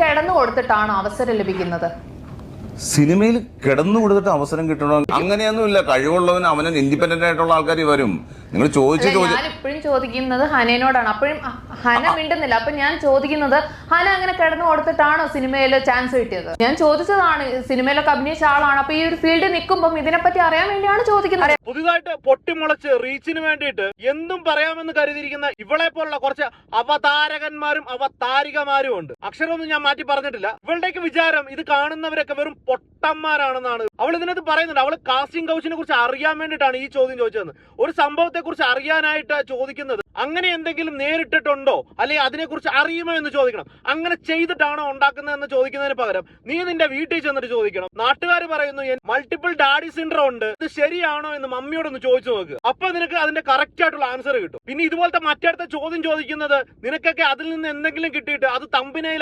കിടന്നു കൊടുത്തിട്ടാണോ അവസരം ലഭിക്കുന്നത്? സിനിമയിൽ കിടന്നു കൊടുത്തിട്ട് അവസരം കിട്ടണോ? അങ്ങനെയൊന്നുമില്ല. കഴിവുള്ളവന് അവന് ഇൻഡിപെൻഡന്റ് ആയിട്ടുള്ള ആൾക്കാർ വരും. നിങ്ങൾ ഞാൻ ഇപ്പോഴും ചോദിക്കുന്നത് ഹനയോടാണ്. അപ്പോഴും ഹന മിണ്ടുന്നില്ല. അപ്പൊ ഞാൻ ചോദിക്കുന്നത്, ഹന അങ്ങനെ കിടന്നു കൊടുത്തിട്ടാണോ സിനിമയിൽ ചാൻസ് കിട്ടിയത്? ഞാൻ ചോദിച്ചതാണ്, സിനിമയിലൊക്കെ അഭിനയിച്ച ആളാണ്. അപ്പൊ ഈ ഒരു ഫീൽഡിൽ നിൽക്കുമ്പോൾ ഇതിനെപ്പറ്റി അറിയാൻ വേണ്ടിയാണ് ചോദിക്കുന്നത്. പുതുതായിട്ട് പൊട്ടിമുളച്ച് റീച്ചിന് വേണ്ടിയിട്ട് എന്തും പറയാമെന്ന് കരുതിയിരിക്കുന്ന ഇവളെ പോലുള്ള കുറച്ച് അവതാരകന്മാരും അവതാരികമാരും ഉണ്ട്. അക്ഷരമൊന്നും ഞാൻ മാറ്റി പറഞ്ഞിട്ടില്ല. ഇവളുടെയൊക്കെ വിചാരം ഇത് കാണുന്നവരൊക്കെ വെറും പൊട്ടന്മാരാണെന്നാണ്. അവൾ ഇതിനകത്ത് പറയുന്നുണ്ട്. അവള് കാസ്റ്റിംഗ് കൗച്ചിനെ കുറിച്ച് അറിയാൻ വേണ്ടിയിട്ടാണ് ഈ ചോദ്യം ചോദിച്ചത്. ഒരു സംഭവത്തെ കുറിച്ച് അറിയാനായിട്ട് ചോദിക്കുന്നത്. അങ്ങനെ എന്തെങ്കിലും നേരിട്ടിട്ടുണ്ടോ, അല്ലെങ്കിൽ അതിനെക്കുറിച്ച് അറിയുമോ എന്ന് ചോദിക്കണം. അങ്ങനെ ചെയ്തിട്ടാണോ ഉണ്ടാക്കുന്നതെന്ന് ചോദിക്കുന്നതിന് പകരം നീ നിന്റെ വീട്ടിൽ ചെന്നിട്ട് ചോദിക്കണം. നാട്ടുകാർ പറയുന്നു മൾട്ടിപ്പിൾ ഡാഡി സിൻഡ്രോം ഉണ്ട്, ഇത് ശരിയാണോ എന്ന് മമ്മിയോടൊന്ന് ചോദിച്ചു നോക്ക്. അപ്പൊ നിനക്ക് അതിന്റെ കറക്റ്റ് ആയിട്ടുള്ള ആൻസർ കിട്ടും. പിന്നെ ഇതുപോലത്തെ മറ്റടുത്ത ചോദ്യം ചോദിക്കുന്നത് നിനക്കൊക്കെ അതിൽ നിന്ന് എന്തെങ്കിലും കിട്ടിയിട്ട് അത് തമ്പനയിൽ